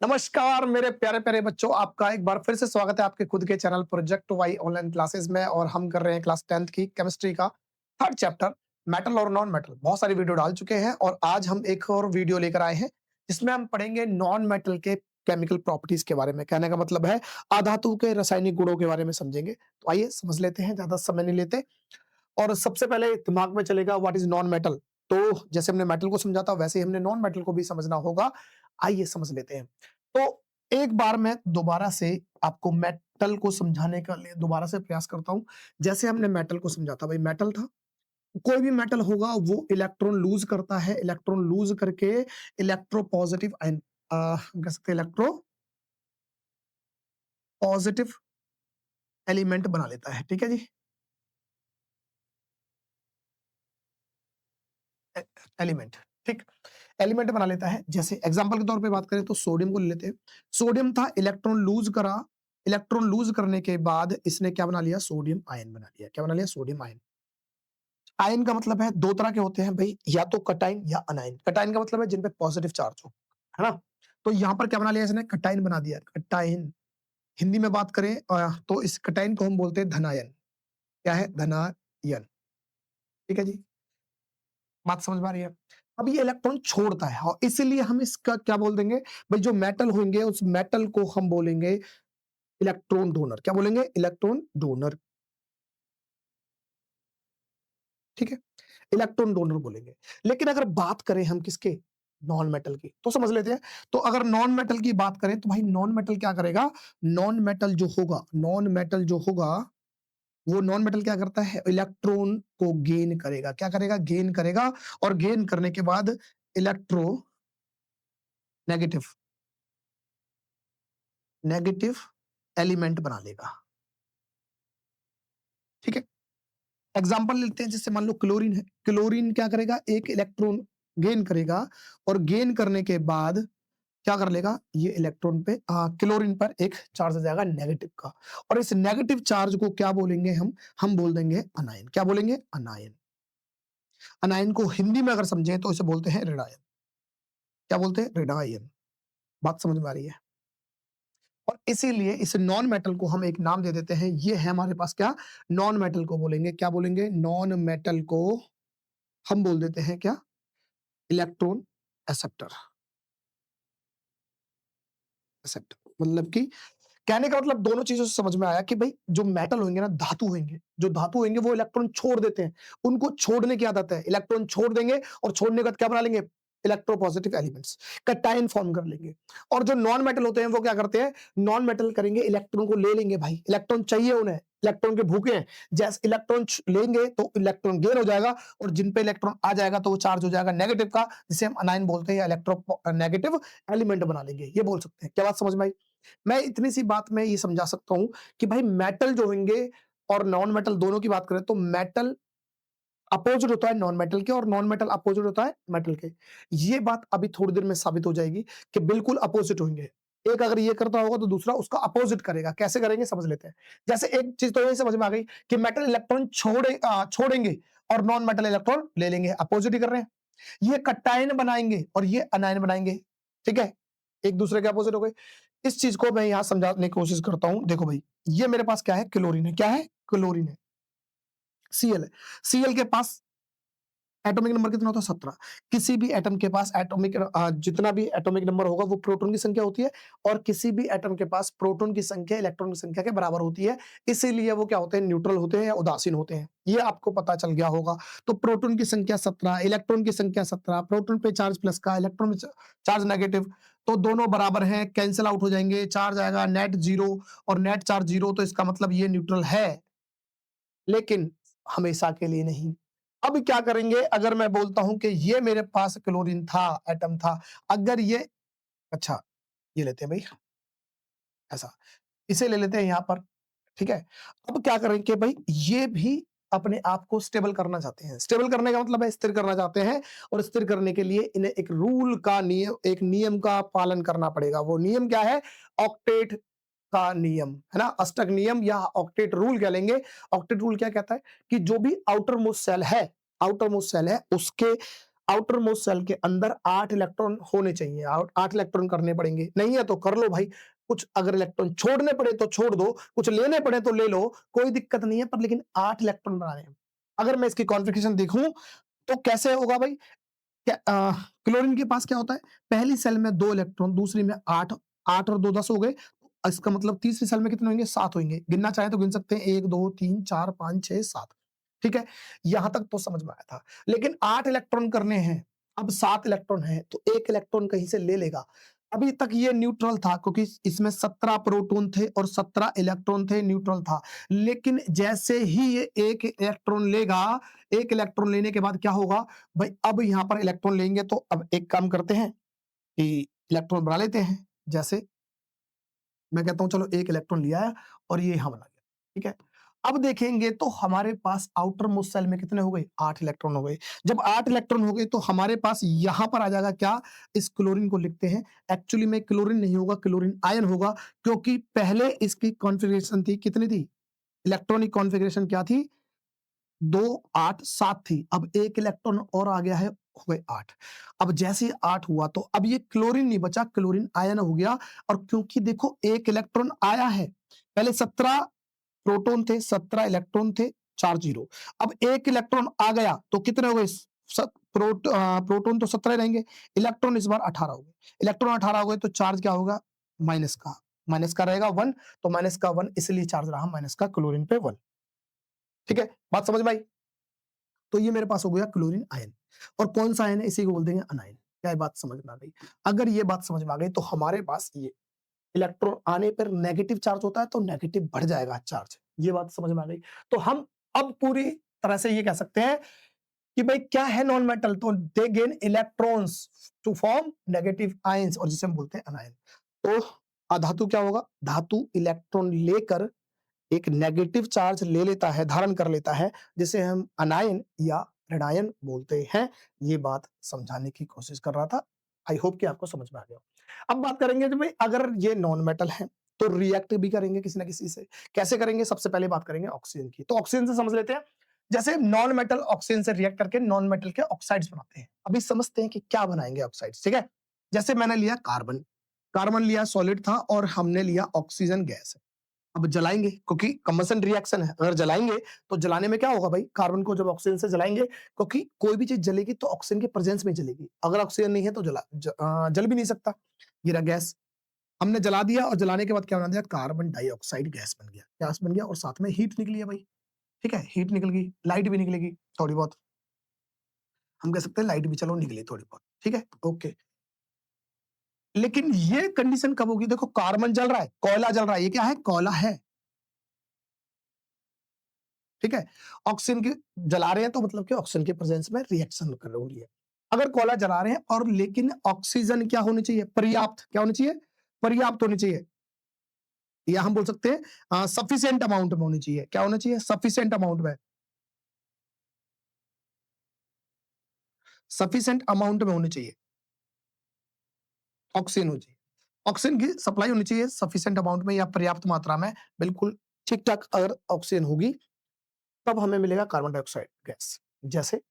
नमस्कार मेरे प्यारे प्यारे बच्चों, आपका एक बार फिर से स्वागत है आपके खुद के channel project Y online classes में। और हम कर रहे हैं क्लास 10th की केमिस्ट्री का थर्ड चैप्टर, मेटल और नॉन मेटल। बहुत सारी वीडियो डाल चुके हैं और आज हम एक और वीडियो लेकर आए हैं जिसमें हम पढ़ेंगे नॉन मेटल के केमिकल प्रॉपर्टीज के बारे में। कहने का मतलब है अधातु के रासायनिक गुणों के बारे में समझेंगे। तो आइए समझ लेते हैं, ज्यादा समय नहीं लेते। और सबसे पहले दिमाग में चलेगा व्हाट इज नॉन मेटल। तो जैसे हमने मेटल को समझा था वैसे ही हमने नॉन मेटल को भी समझना होगा। आइए समझ लेते हैं। तो एक बार मैं दोबारा से आपको मेटल को समझाने का लिए दोबारा से प्रयास करता हूं। जैसे हमने मेटल को समझा था, भाई मेटल था, कोई भी मेटल होगा वो इलेक्ट्रॉन लूज करता है। इलेक्ट्रॉन लूज करके इलेक्ट्रो पॉजिटिव आयन कह सकते हैं इलेक्ट्रो पॉजिटिव एलिमेंट बना लेता है। ठीक है जी, एलिमेंट। ठीक, एलिमेंट बना लेता है। जैसे एग्जांपल के तौर पे बात करें तो सोडियम को ले लेते हैं। सोडियम था, इलेक्ट्रॉन लूज करा। इलेक्ट्रॉन लूज करने के बाद इसने क्या बना लिया? सोडियम आयन बना लिया। क्या बना लिया? Sodium ion. आयन का मतलब है दो तरह के होते हैं भाई, या तो कटाइन या अनायन। कटाइन का मतलब है जिन पे पॉजिटिव चार्ज हो, है ना। तो यहां पर क्या बना लिया इसने? कटाइन बना दिया। कटाइन हिंदी में बात करें तो इस कटाइन को हम बोलते हैं धनायन। क्या है? धनायन। ठीक है जी, बात समझ में आ रही है। अब ये इलेक्ट्रॉन छोड़ता है और इसीलिए हम इसका क्या बोल देंगे? भाई जो मेटल होंगे उस मेटल को हम बोलेंगे इलेक्ट्रॉन डोनर। क्या बोलेंगे? Electron donor. ठीक है, इलेक्ट्रॉन डोनर बोलेंगे। लेकिन अगर बात करें हम किसके? नॉन मेटल की, तो समझ लेते हैं। तो अगर नॉन मेटल की बात करें तो भाई नॉन मेटल क्या करेगा? नॉन मेटल जो होगा, नॉन मेटल जो होगा वो नॉन मेटल क्या करता है? इलेक्ट्रॉन को गेन करेगा। क्या करेगा? गेन करेगा। और गेन करने के बाद इलेक्ट्रो नेगेटिव नेगेटिव एलिमेंट बना लेगा। ठीक है, एग्जांपल लेते हैं। जैसे मान लो क्लोरीन है। क्लोरीन क्या करेगा? एक इलेक्ट्रॉन गेन करेगा और गेन करने के बाद क्या कर लेगा? ये इलेक्ट्रॉन पे क्लोरीन पर एक चार्ज आ जाएगा नेगेटिव का। और इस नेगेटिव चार्ज को क्या बोलेंगे हम बोल देंगे अनायन। क्या बोलेंगे? अनायन। अनायन को हिंदी में अगर समझें तो इसे बोलते हैं ऋणायन। क्या बोलते हैं? ऋणायन। बात समझ में आ रही है। और इसीलिए इस नॉन मेटल को हम एक नाम दे देते हैं। ये है हमारे पास क्या? नॉन मेटल को बोलेंगे, क्या बोलेंगे? नॉन मेटल को हम बोल देते हैं क्या? Electron acceptor. एक्सेप्टर मतलब कि कहने का मतलब दोनों चीजों से समझ में आया कि भाई जो मेटल होंगे ना, धातु होंगे, जो धातु होंगे वो इलेक्ट्रॉन छोड़ देते हैं। उनको छोड़ने की आदत है। इलेक्ट्रॉन छोड़ देंगे और छोड़ने के बाद क्या बना लेंगे? इलेक्ट्रोपॉजिटिव एलिमेंट्स, कैटायन फॉर्म कर लेंगे। और जो नॉन मेटल होते हैं वो क्या करते हैं? नॉन मेटल करेंगे, इलेक्ट्रॉन को ले लेंगे। भाई इलेक्ट्रॉन चाहिए उन्हें, इलेक्ट्रॉन के भूखे हैं। जैसे इलेक्ट्रॉन लेंगे तो इलेक्ट्रॉन गेन हो जाएगा और जिन पे इलेक्ट्रॉन आ जाएगा तो वो चार्ज हो जाएगा नेगेटिव का, जिसे हम अनायन बोलते हैं, या इलेक्ट्रो नेगेटिव एलिमेंट बना लेंगे। ये बोल सकते हैं। क्या बात समझ में आई? मैं इतनी सी बात में ये समझा सकता हूं कि भाई मेटल जो होंगे और नॉन मेटल दोनों की बात करें तो मेटल अपोजिट होता है नॉन मेटल के और नॉन मेटल अपोजिट होता है मेटल के। ये बात अभी थोड़ी देर में साबित हो जाएगी कि बिल्कुल अपोजिट होंगे। एक अगर ये करता होगा तो दूसरा उसका अपोजिट करेगा। कैसे करेंगे समझ लेते हैं। जैसे एक चीज तो ये समझ में आ गई कि मेटल इलेक्ट्रॉन छोड़ेंगे और नॉन मेटल इलेक्ट्रॉन ले लेंगे। अपोजिट ही कर रहे हैं। ये कटायन बनाएंगे और ये अनायन बनाएंगे। ठीक है, एक दूसरे के अपोजिट हो गए। इस चीज को मैं यहां समझाने की कोशिश करता हूं। देखो भाई, ये मेरे पास क्या है? क्लोरीन है। क्या है? क्लोरीन है। सीएल है। सीएल के पास एटॉमिक नंबर कितना होता है? 17। किसी भी एटम के पास एटॉमिक जितना भी एटॉमिक नंबर होगा वो प्रोटॉन की संख्या होती है। और किसी भी एटम के पास प्रोटॉन की संख्या इलेक्ट्रॉन की संख्या के बराबर होती है। इसीलिए वो क्या होते हैं? न्यूट्रल होते हैं या उदासीन होते हैं। ये आपको पता चल गया होगा। तो प्रोटॉन की संख्या 17, इलेक्ट्रॉन की संख्या 17, प्रोटॉन पे चार्ज प्लस का, इलेक्ट्रॉन में चार्ज नेगेटिव, तो दोनों बराबर हैं, कैंसिल आउट हो जाएंगे। चार्ज आएगा नेट जीरो और नेट चार्ज जीरो, तो इसका मतलब ये न्यूट्रल है, लेकिन हमेशा के लिए नहीं। अब क्या करेंगे? अगर मैं बोलता हूं कि ये मेरे पास क्लोरीन था, एटम था, अगर ये, अच्छा ये लेते हैं भाई, ऐसा इसे ले लेते हैं यहां पर। ठीक है, अब क्या करेंगे भाई? ये भी अपने आप को स्टेबल करना चाहते हैं। स्टेबल करने का मतलब है स्थिर करना चाहते हैं। और स्थिर करने के लिए इन्हें एक रूल का नियम, एक नियम का पालन करना पड़ेगा। वो नियम क्या है? ऑक्टेट का नियम, है ना। अष्टक नियम या ऑक्टेट रूल कह लेंगे। ऑक्टेट रूल क्या कहता है कि जो भी आउटर मोस्ट सेल है, आउटर मोस्ट सेल है, उसके आउटर मोस्ट सेल के अंदर 8 इलेक्ट्रॉन होने चाहिए, 8 इलेक्ट्रॉन करने पड़ेंगे। नहीं है तो कर लो भाई, कुछ अगर इलेक्ट्रॉन छोड़ने पड़े तो छोड़ दो, कुछ लेने पड़े तो ले लो, कोई दिक्कत नहीं है, पर लेकिन 8 इलेक्ट्रॉन बनाने हैं। अगर मैं इसकी कॉन्फ़िगरेशन देखूँ तो कैसे होगा भाई? क्या क्लोरीन के पास क्या होता है? पहली सेल में 2 इलेक्ट्रॉन, दूसरी में 8, 8 और 2 10 हो गए। इसका मतलब तीसरी सेल में कितने होंगे? 7 होंगे। गिनना चाहें तो गिन सकते हैं 1, 2, 3, 4, 5, 6, 7। ठीक है? यहां तक तो समझ में आया था। लेकिन 8 इलेक्ट्रॉन करने हैं, अब 7 इलेक्ट्रॉन है, तो 1 इलेक्ट्रॉन कहीं से ले लेगा। अभी तक ये न्यूट्रल था क्योंकि इसमें 17 प्रोटॉन थे और 17 इलेक्ट्रॉन थे, न्यूट्रल था। लेकिन जैसे ही ये 1 इलेक्ट्रॉन लेगा, 1 इलेक्ट्रॉन लेने के बाद क्या होगा? भाई अब यहाँ पर इलेक्ट्रॉन लेंगे तो अब एक काम करते हैं कि इलेक्ट्रॉन बना लेते हैं। जैसे मैं कहता हूँ चलो 1 इलेक्ट्रॉन लिया है और ये यहाँ बना गया, ठीक है? अब देखेंगे तो हमारे पास आउटर मोस्ट सेल में कितने हो गए? 8 इलेक्ट्रॉन हो गए। जब 8 इलेक्ट्रॉन हो गए तो हमारे पास यहाँ पर आ जाएगा क्या? इस क्लोरीन को लिखते हैं। एक्चुअली में क्लोरीन नहीं होगा, क्लोरीन आयन होगा, क्योंकि पहले इसकी कॉन्फ़िगरेशन थी कितनी थी? इलेक्ट्रॉनिक कॉन्फ़िगरेशन क्या थी? 2, 8, 7 थी। अब 1 इलेक्ट्रॉन और आ गया है, हो गए 8। अब जैसे ही 8 हुआ तो अब ये क्लोरीन नहीं बचा, क्लोरीन आयन हो गया। और क्योंकि देखो 1 इलेक्ट्रॉन आया है, पहले 17 प्रोटॉन थे, 17 इलेक्ट्रॉन थे, 4 ज़ीरो। अब 1 इलेक्ट्रॉन आ गया तो कितने हो गए? प्रोटॉन तो 17 रहेंगे, इलेक्ट्रॉन इस बार 18 हो गए। इलेक्ट्रॉन 18 हो गए तो चार्ज क्या होगा? माइनस का रहेगा 1, तो माइनस का 1 इसलिए चार्ज रहा माइनस का क्लोरीन पे 1। ठीक है? बात समझ में आई? तो ये मेरे पास हो गया क्लोरीन आयन। और कौन सा आयन है? इसी को बोल देंगे अनायन। क्या ये बात समझ में आ गई? अगर ये बात समझ में आ गई तो हमारे पास ये इलेक्ट्रॉन आने पर नेगेटिव चार्ज होता है तो नेगेटिव बढ़ जाएगा चार्ज। ये बात समझ में आ गई? तो हम अब पूरी तरह से ये कह सकते हैं कि भाई क्या है नॉन मेटल? तो they gain electrons to form negative ions, और जिसे हम बोलते हैं अनायन। तो अधातु क्या होगा? धातु इलेक्ट्रॉन लेकर एक नेगेटिव चार्ज ले लेता है, धारण कर लेता है, जिसे हम अनायन या ऋणायन बोलते हैं। ये बात समझाने की कोशिश कर रहा था। आई होप कि आपको समझ में आ गया हो। अब बात करेंगे कि भाई अगर ये नॉन मेटल है, तो रिएक्ट भी करेंगे किसी न किसी से। कैसे करेंगे? सबसे पहले बात करेंगे ऑक्सीजन की। तो ऑक्सीजन से समझ लेते हैं। जैसे नॉन मेटल ऑक्सीजन से रिएक्ट करके नॉन मेटल के ऑक्साइड्स बनाते हैं। अभी समझते हैं कि क्या बनाएंगे ऑक्साइड्स, ठीक है? जैसे मैंने लिया कार्बन, कार्बन लिया सॉलिड था और हमने लिया ऑक्सीजन गैस है। अब जलाएँगे क्योंकि कंबशन रिएक्शन है। अगर जलाएँगे तो जलाने में क्या होगा भाई? कार्बन को जब ऑक्सीजन से जलाएँगे, क्योंकि कोई भी चीज़ जलेगी तो ऑक्सीजन के प्रेजेंस में जलेगी। अगर ऑक्सीजन नहीं है तो जल भी नहीं सकता। ये रहा गैस। हमने जला दिया और जलाने के बाद क्या बना दिया? कार्बन डाइऑक्साइड गैस बन गया। गैस बन गया और साथ में हीट निकली है भाई। ठीक है? हीट निकल गई, लाइट भी निकलेगी थोड़ी बहुत। हम कह सकते हैं लाइट भी चलो निकली थोड़ी बहुत। ठीक है? ओके। लेकिन ये कंडीशन कब होगी? देखो कार्बन जल रहा है, कोयला जल रहा है। ये क्या है? कोयला है। ठीक है? ऑक्सीजन की जला रहे हैं तो मतलब कि ऑक्सीजन के प्रेजेंस में रिएक्शन कर रही है। अगर कोयला जला रहे हैं और लेकिन ऑक्सीजन क्या होनी चाहिए? पर्याप्त। क्या होनी चाहिए? पर्याप्त होनी चाहिए। या हम बोल सकते हैं सफिशिएंट अमाउंट में होनी चाहिए। क्या होना चाहिए? सफिशिएंट अमाउंट में। सफिशिएंट अमाउंट में होनी चाहिए। ऑक्सीजन होनी चाहिए। ऑक्सीजन की सप्लाई होनी चाहिए सफिशिएंट अमाउंट में या पर्याप्त मात्रा में। बिल्कुल ठीक-ठाक अगर ऑक्सीजन होगी, तब हमें मिलेगा कार्बन डाइऑक्साइड गैस। जैसे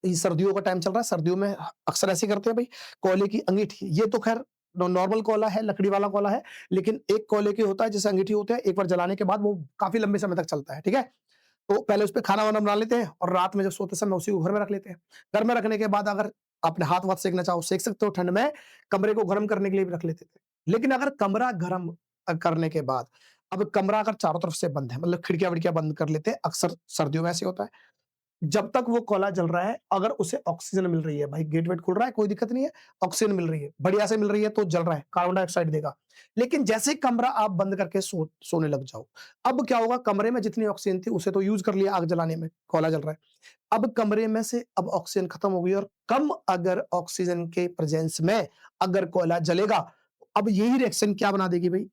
ये सर्दियों का टाइम चल रहा है, सर्दियों में अक्सर ऐसे करते हैं भाई, कोयले की अंगीठी, ये तो खैर नॉर्मल कोयला है, लकड़ी वाला कोयला है, लेकिन एक कोयले की होता है जैसे अंगीठी होता है, एक बार जलाने के बाद वो काफ़ी लंबे समय तक चलता है, ठीक है? तो पहले उसपे खाना-वाना बना लेते हैं और रात में जब सोते समय उसी को घर में रख लेते हैं। घर में रखने के बाद अगर अपने हाथ-वाथ सेकना चाहो, सेक सकते हो ठंड में, कमरे को गर्म करने के लिए भी रख लेते थे। लेकिन अगर कमरा गर्म करने के बाद, अब कमरा अगर चारों तरफ से बंद है, मतलब खिड़कियाँ-विड़कियाँ बंद कर लेते हैं, अक्सर सर्दियों में ऐसे होता है। जब तक वो कोयला जल रहा है, अगर उसे ऑक्सीजन मिल रही है, भाई गेट-वेट खुल रहा है, कोई दिक्कत नहीं है, ऑक्सीजन मिल रही है, बढ़िया से मिल रही है तो जल रहा है, कार्बन डाइऑक्साइड देगा। लेकिन जैसे ही कमरा आप बंद करके सोने लग जाओ, अब क्या होगा? कमरे में जितनी ऑक्सीजन थी, उसे तो यूज़ कर लिया आग जलाने में, कोयला जल रहा है। अब कमरे में से अब ऑक्सीजन खत्म हो गई और कम अगर ऑक्सीजन के प्रेजेंस में अगर कोयला जलेगा, अब यही रिएक्शन क्या बना देगी भाई?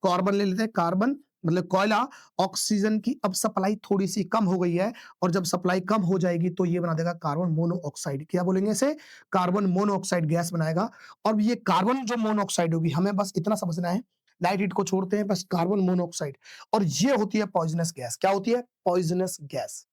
कार्बन ले लेते हैं, कार्बन मतलब कोयला, ऑक्सीजन की अब सप्लाई थोड़ी-सी कम हो गई है और जब सप्लाई कम हो जाएगी तो ये बना देगा कार्बन मोनोऑक्साइड। क्या बोलेंगे इसे? कार्बन मोनोऑक्साइड गैस बनाएगा। और ये कार्बन जो मोनोऑक्साइड होगी, हमें बस इतना समझना है, लाइट हीट को छोड़ते हैं, बस कार्बन मोनोऑक्साइड, और ये होती है पॉइज़नस गैस। क्या होती है? Poisonous gas.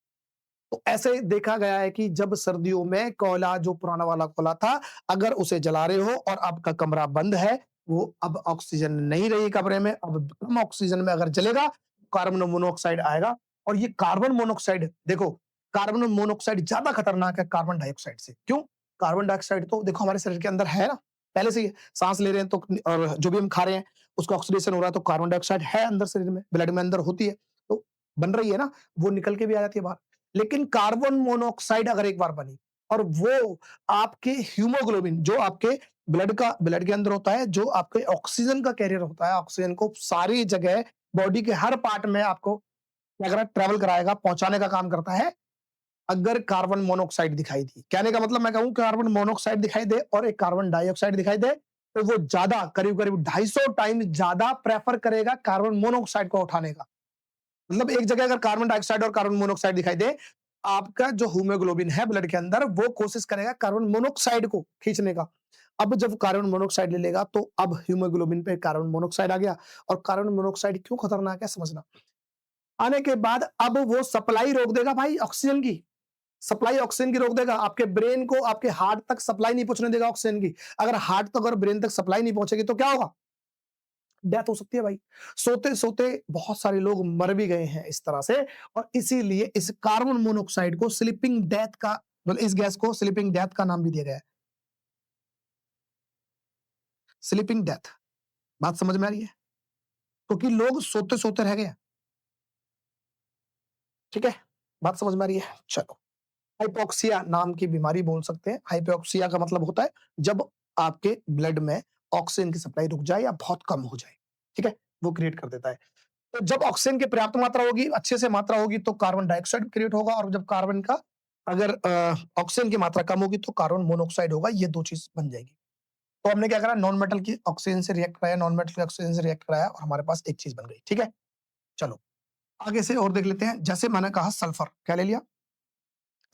तो ऐसे देखा गया है कि जब सर्दियों में कोयला जो पुराना वाला कोयला था, अगर उसे जला रहे हो और आपका कमरा बंद है, वो अब ऑक्सीजन नहीं रही कमरे में, अब कम ऑक्सीजन में अगर जलेगा, कार्बन मोनोऑक्साइड आएगा और ये कार्बन मोनोऑक्साइड देखो, कार्बन मोनोऑक्साइड ज़्यादा खतरनाक है कार्बन डाइऑक्साइड से। क्यों? कार्बन डाइऑक्साइड तो देखो हमारे शरीर के अंदर है ना, पहले से ही है। साँस ले रहे हैं तो और जो भी हम खा रहे हैं, उसका ऑक्सीडेशन हो रहा है तो कार्बन डाइऑक्साइड है अंदर शरीर में, ब्लड में अंदर होती है, तो बन रही है ना, वो निकल के भी आ जाती है बाहर। लेकिन कार्बन मोनोऑक्साइड अगर एक बार बनी और वो आपके हीमोग्लोबिन जो आपके ब्लड के अंदर होता है, जो आपके ऑक्सीजन का कैरियर होता है, ऑक्सीजन को सारी जगह बॉडी के हर पार्ट में आपको क्या करा ट्रैवल कराएगा, पहुँचाने का काम करता है, अगर कार्बन मोनोऑक्साइड दिखाई दी। कहने का मतलब मैं कहूँ कार्बन मोनोऑक्साइड दिखाई दे और एक कार्बन डाइऑक्साइड दिखाई दे, तो वो ज़्यादा करीब-करीब 250 टाइम ज़्यादा प्रेफ़र करेगा कार्बन मोनोऑक्साइड को उठाने का। मतलब एक जगह अगर कार्बन डाइऑक्साइड और कार्बन मोनोऑक्साइड दिखाई दे, आपका जो हीमोग्लोबिन है ब्लड के अंदर, वो कोशिश करेगा कार्बन मोनोऑक्साइड को खींचने का। अब जब कार्बन मोनोऑक्साइड ले लेगा, तो अब हीमोग्लोबिन पे कार्बन मोनोऑक्साइड आ गया और कार्बन मोनोऑक्साइड क्यों खतरनाक है समझना। आने के बाद अब वो सप्लाई रोक देगा भाई ऑक्सीजन की, सप्लाई ऑक्सीजन की रोक देगा। आपके ब्रेन को, आपके हार्ट तक सप्लाई नहीं पहुँचने देगा ऑक्सीजन की। अगर हार्ट तक और ब्रेन तक सप्लाई नहीं पहुँचेगी तो क्या होगा? डेथ हो सकती है भाई। सोते-सोते बहुत सारे लोग मर भी गए हैं इस तरह से और इसीलिए इस कार्बन मोनोऑक्साइड को स्लीपिंग डेथ का मतलब इस गैस को स्लीपिंग डेथ का नाम भी दिया गया है। स्लीपिंग डेथ, बात समझ में आ रही है? क्योंकि लोग सोते-सोते रह गए हैं, ठीक है? बात समझ में आ रही है? चलो। हाइपोक्सिया नाम की बीमारी बोल सकते हैं। हाइपोक्सिया का मतलब होता है जब आपके ब्लड में ऑक्सीजन की सप्लाई रुक जाए या बहुत कम हो जाए, ठीक है? वो क्रिएट कर देता है। तो जब ऑक्सीजन की पर्याप्त मात्रा होगी, अच्छे से मात्रा होगी तो कार्बन डाइऑक्साइड क्रिएट होगा और जब कार्बन का अगर ऑक्सीजन की मात्रा कम होगी तो कार्बन मोनोऑक्साइड होगा, ये 2 चीज़ बन जाएगी। तो हमने क्या करा नॉन मेटल की ऑक्सीजन से रिएक्ट कराया, नॉन मेटल की ऑक्सीजन से रिएक्ट कराया और हमारे पास एक चीज़ बन गई, ठीक है? चलो, आगे से और देख लेते हैं। जैसे मैंने कहा सल्फर, क्या ले लिया?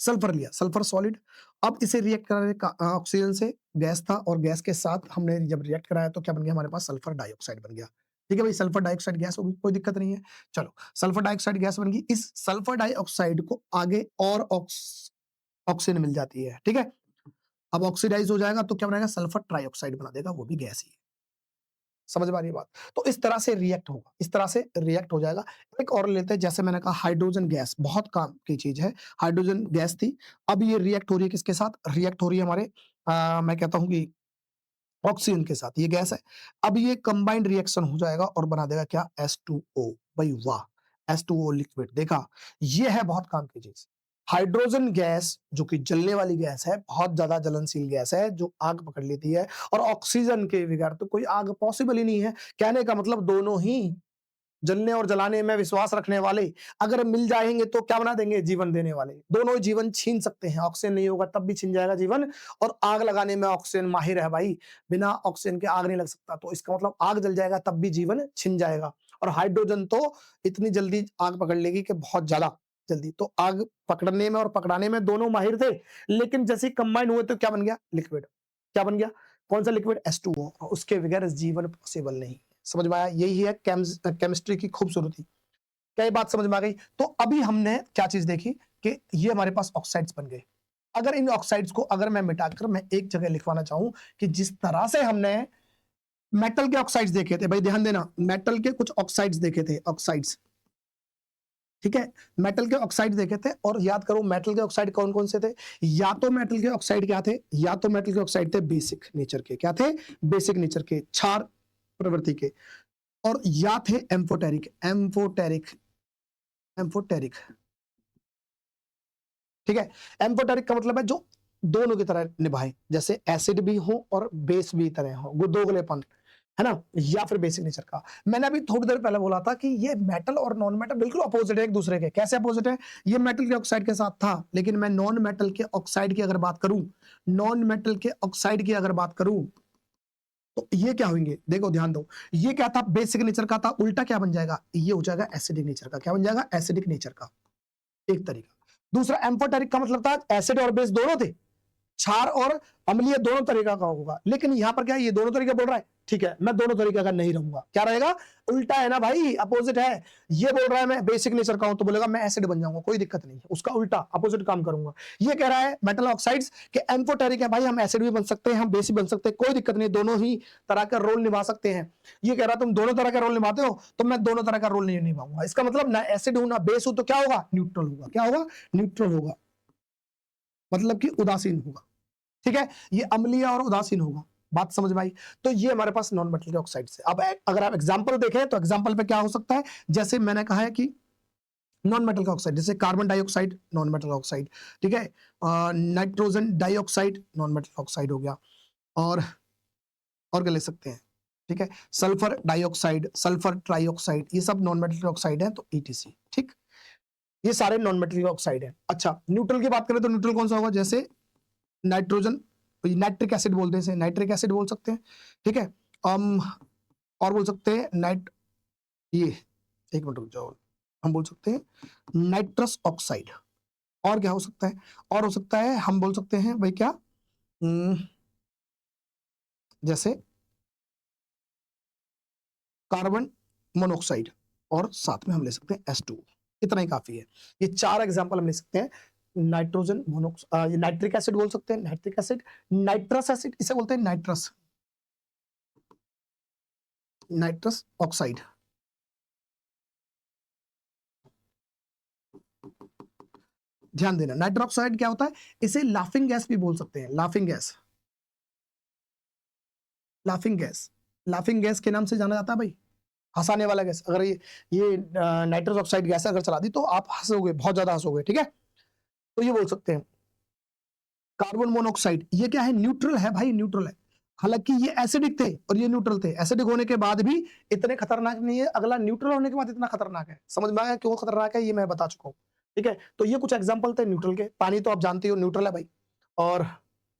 सल्फर लिया, सल्फर सॉलिड। अब इसे रिएक्ट कराने का ऑक्सीजन से गैस था और गैस के साथ हमने जब रिएक्ट कराया तो क्या बन गया हमारे पास सल्फर डाइऑक्साइड बन गया। ठीक है भाई, सल्फर डाइऑक्साइड गैस होगी, कोई दिक्कत नहीं है। चलो, सल्फर डाइऑक्साइड गैस बन गई। इस सल्फर डाइऑक्साइड को आगे और ऑक्सीजन मिल जाती है, ठीक है? अब ऑक्सीडाइज़ हो जाएगा तो क्या बनाएगा सल्फर ट्राइऑक्साइड बना देगा, वो भी गैस ही है। समझ में आ रही है बात? तो इस तरह से रिएक्ट होगा, इस तरह से रिएक्ट हो जाएगा। एक और लेते हैं जैसे मैंने कहा हाइड्रोजन गैस बहुत काम की चीज़ है। हाइड्रोजन गैस थी, अब ये रिएक्ट हो रही है किसके साथ? रिएक्ट हो रही है हमारे मैं कहता हूँ कि ऑक्सीजन के साथ, ये गैस है। अब ये कंबाइंड रिएक्शन हो जाएगा और बना देगा क्या? H2O भई वाह! H2O लिक्विड देखा, ये है बहुत काम की चीज़। हाइड्रोजन गैस जो कि जलने वाली गैस है, बहुत ज़्यादा ज्वलनशील गैस है जो आग पकड़ लेती है और ऑक्सीजन के बगैर तो कोई आग पॉसिबल ही नहीं है। कहने का मतलब दोनों ही जलने और जलाने में विश्वास रखने वाले अगर मिल जाएँगे तो क्या बना देंगे? जीवन देने वाले। दोनों ही जीवन छीन सकते हैं, ऑक्सीजन नहीं होगा तब भी छिन जाएगा जीवन और आग लगाने में ऑक्सीजन माहिर है भाई, बिना ऑक्सीजन के आग नहीं लग सकता। तो इसका मतलब आग जल जाएगा तब भी जीवन छिन जाएगा और हाइड्रोजन तो इतनी जल्दी आग पकड़ लेगी कि बहुत ज़्यादा जल्दी। तो आग पकड़ने में और पकड़ाने में दोनों माहिर थे, लेकिन जैसे ही कंबाइन हुए तो क्या बन गया? लिक्विड। क्या बन गया? कौन-सा लिक्विड? H2O और उसके बगैर जीवन पॉसिबल नहीं। समझ में आया? यही है केमिस्ट्री की खूबसूरती। क्या ये बात समझ में आ गई? तो अभी हमने क्या चीज़ देखी कि ये हमारे पास ऑक्साइड्स बन गए। अगर इन ऑक्साइड्स को अगर मैं मिटाकर मैं एक जगह लिखवाना चाहूँ कि जिस तरह से हमने मेटल के ऑक्साइड्स देखे थे, भाई ध्यान देना, मेटल के कुछ ऑक्साइड्स देखे थे, ऑक्साइड्स, ठीक है? मेटल के ऑक्साइड देखे थे और याद करो मेटल के ऑक्साइड कौन-कौन से थे? या तो मेटल के ऑक्साइड क्या थे? या तो मेटल के ऑक्साइड थे बेसिक नेचर के। क्या थे? बेसिक नेचर के, क्षार प्रवृत्ति के। और या थे एम्फोटेरिक एम्फोटेरिक एम्फोटेरिक ठीक है। एम्फोटेरिक का मतलब है जो दोनों की तरह निभाए, जैसे एसिड भी हो और बेस भी तरह हो, दोगलेपन, है ना? या फिर बेसिक नेचर का। मैंने अभी थोड़ी देर पहले बोला था कि ये मेटल और नॉन मेटल बिल्कुल अपोजिट है एक दूसरे के। कैसे अपोजिट है? ये मेटल के ऑक्साइड के साथ था, लेकिन मैं नॉन मेटल के ऑक्साइड की अगर बात करूं, नॉन मेटल के ऑक्साइड की अगर बात करूं तो ये क्या होंगे? देखो ध्यान दो, ये क्या था? बेसिक नेचर का था, उल्टा क्या बन जाएगा? ये हो जाएगा एसिडिक नेचर का। क्या बन जाएगा? एसिडिक नेचर का, एक तरीका। दूसरा एम्फोटेरिक का मतलब था एसिड और बेस दोनों थे, क्षार और अम्लीय दोनों तरीका का होगा, लेकिन यहां पर क्या है, ये दोनों तरीके बोल रहा है, ठीक है, मैं दोनों तरीके का नहीं रहूंगा, क्या रहेगा, उल्टा है ना भाई, अपोजिट है। ये बोल रहा है मैं बेसिक नेचर का हूं, तो बोलेगा मैं एसिड बन जाऊंगा, कोई दिक्कत नहीं है, उसका उल्टा अपोजिट काम करूंगा। ये कह रहा है मेटल ऑक्साइड्स के एम्फोटेरिक है भाई, हम एसिड भी बन सकते हैं, हम बेस भी बन सकते हैं, कोई दिक्कत नहीं, दोनों ही तरह का रोल निभा सकते हैं। ये कह रहा तुम दोनों तरह का रोल निभाते हो, तो मैं दोनों तरह का रोल नहीं निभाऊंगा। इसका मतलब ना एसिड हूं ना बेस हूं, तो क्या होगा, न्यूट्रल होगा। क्या होगा, न्यूट्रल होगा, मतलब कि उदासीन होगा, ठीक है, ये अम्लीय और उदासीन होगा। बात समझ में आई। तो ये हमारे पास नॉन मेटल के ऑक्साइड है। अब अगर आप एग्जांपल देखें तो एग्जांपल पे क्या हो सकता है, जैसे मैंने कहा है कि नॉन मेटल का ऑक्साइड, जैसे carbon dioxide non metal oxide, ठीक है, nitrogen dioxide non metal oxide हो गया, और क्या ले सकते हैं, ठीक है, सल्फर डाइऑक्साइड, सल्फर ट्राइऑक्साइड, ये सब नॉन मेटल के ऑक्साइड है, तो ईटीसी, ठीक, ये सारे नॉन मेटल के ऑक्साइड है। अच्छा, न्यूट्रल की बात करें तो न्यूट्रल कौन सा होगा, जैसे नाइट्रोजन, नाइट्रिक एसिड बोलते हैं, नाइट्रिक एसिड बोल सकते हैं, ठीक है, और बोल सकते हैं ये एक मिनट रुक जाओ, हम बोल सकते हैं नाइट्रस ऑक्साइड। और क्या हो सकता है, और हो सकता है हम बोल सकते हैं भाई क्या, जैसे कार्बन मोनोऑक्साइड, और साथ में हम ले सकते हैं H2, इतना ही काफी है। ये 4 एग्जांपल हम ले सकते हैं। नाइट्रोजन मोनोऑक्साइड, नाइट्रिक एसिड बोल सकते हैं, नाइट्रिक एसिड, नाइट्रस एसिड इसे बोलते हैं, नाइट्रस ऑक्साइड। ध्यान देना, नाइट्रस ऑक्साइड क्या होता है, इसे लाफिंग गैस भी बोल सकते हैं, laughing gas, laughing gas, laughing gas के नाम से जाना जाता है भाई, हंसाने वाला गैस। अगर ये नाइट्रस ऑक्साइड गैस अगर चला दी तो आप हंसोगे, बहुत ज्यादा हंसोगे, ठीक है, तो ये बोल सकते हैं। कार्बन मोनोऑक्साइड, ये क्या है, न्यूट्रल है भाई, न्यूट्रल है, हालांकि ये एसिडिक थे और ये न्यूट्रल थे, एसिडिक होने के बाद भी इतने खतरनाक नहीं है, अगला न्यूट्रल होने के बाद इतना खतरनाक है। समझ में आया क्यों खतरनाक है, ये मैं बता चुका हूँ, ठीक है। तो ये कुछ एग्जांपल थे न्यूट्रल के। पानी तो आप जानते हो न्यूट्रल है भाई, और